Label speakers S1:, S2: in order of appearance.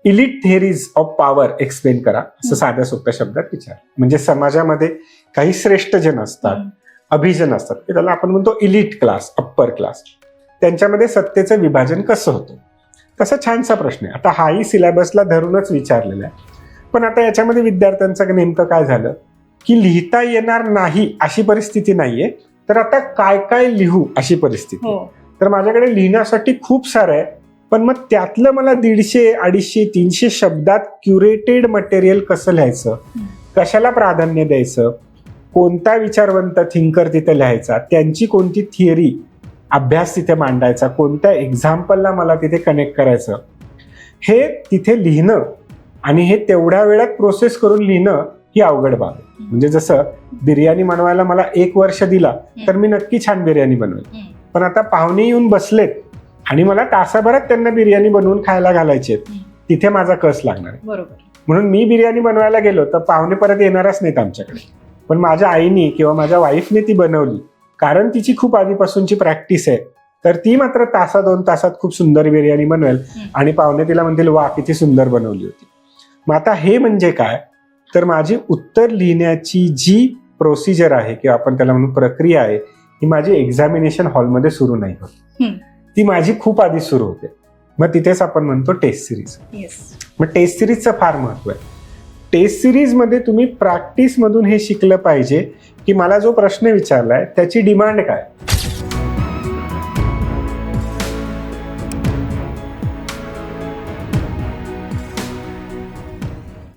S1: Elite theories of power explain करा असं साध्या सोप्या शब्दात विचार. म्हणजे समाजामध्ये काही श्रेष्ठ जन असतात, अभिजन असतात, त्याला आपण म्हणतो इलिट क्लास, अप्पर क्लास. त्यांच्यामध्ये सत्तेचं विभाजन कसं होतं, तसा छानसा प्रश्न आहे. आता हाही सिलेबसला धरूनच विचारलेला आहे. पण आता याच्यामध्ये विद्यार्थ्यांचं नेमकं काय झालं की लिहिता येणार नाही अशी परिस्थिती नाहीये, तर आता काय काय लिहू अशी परिस्थिती. तर माझ्याकडे लिहिण्यासाठी खूप सारं आहे, पण मग त्यातलं मला 150, 250, 300 शब्दात क्युरेटेड मटेरियल कसं लिहायचं, कशाला प्राधान्य द्यायचं, कोणता विचारवंत थिंकर तिथे लिहायचा, त्यांची कोणती थिअरी अभ्यास तिथे मांडायचा, कोणत्या एक्झाम्पलला मला तिथे कनेक्ट करायचं, हे तिथे लिहिणं आणि हे तेवढ्या वेळात प्रोसेस करून लिहिणं ही अवघड बाब आहे. म्हणजे जसं बिर्याणी बनवायला मला 1 वर्ष दिला तर मी नक्की छान बिर्याणी बनवेल. पण आता पाहुणे येऊन बसलेत आणि मला तासाभरात त्यांना बिर्याणी बनवून खायला घालायचे, तिथे माझा कस लागणार आहे.
S2: बरोबर.
S1: म्हणून मी बिर्याणी बनवायला गेलो तर पाहुणे परत येणारच नाहीत आमच्याकडे. पण माझ्या आईनी किंवा माझ्या वाईफने ती बनवली, कारण तिची खूप आधीपासूनची प्रॅक्टिस आहे, तर ती मात्र 1-2 तासात खूप सुंदर बिर्याणी बनवेल आणि पाहुणे तिला म्हणतील वा किती सुंदर बनवली होती. मग आता हे म्हणजे काय, तर माझी उत्तर लिहिण्याची जी प्रोसिजर आहे किंवा आपण त्याला म्हणून प्रक्रिया आहे, ही माझी एक्झामिनेशन हॉलमध्ये सुरू नाही होत, ती माझी खूप आधी सुरू होते. मग तिथेच आपण म्हणतो टेस्ट सिरीज. मग टेस्ट सिरीजचं फार महत्व आहे. टेस्ट सिरीजमध्ये तुम्ही प्रॅक्टिसमधून हे शिकलं पाहिजे की मला जो प्रश्न विचारलाय त्याची डिमांड काय,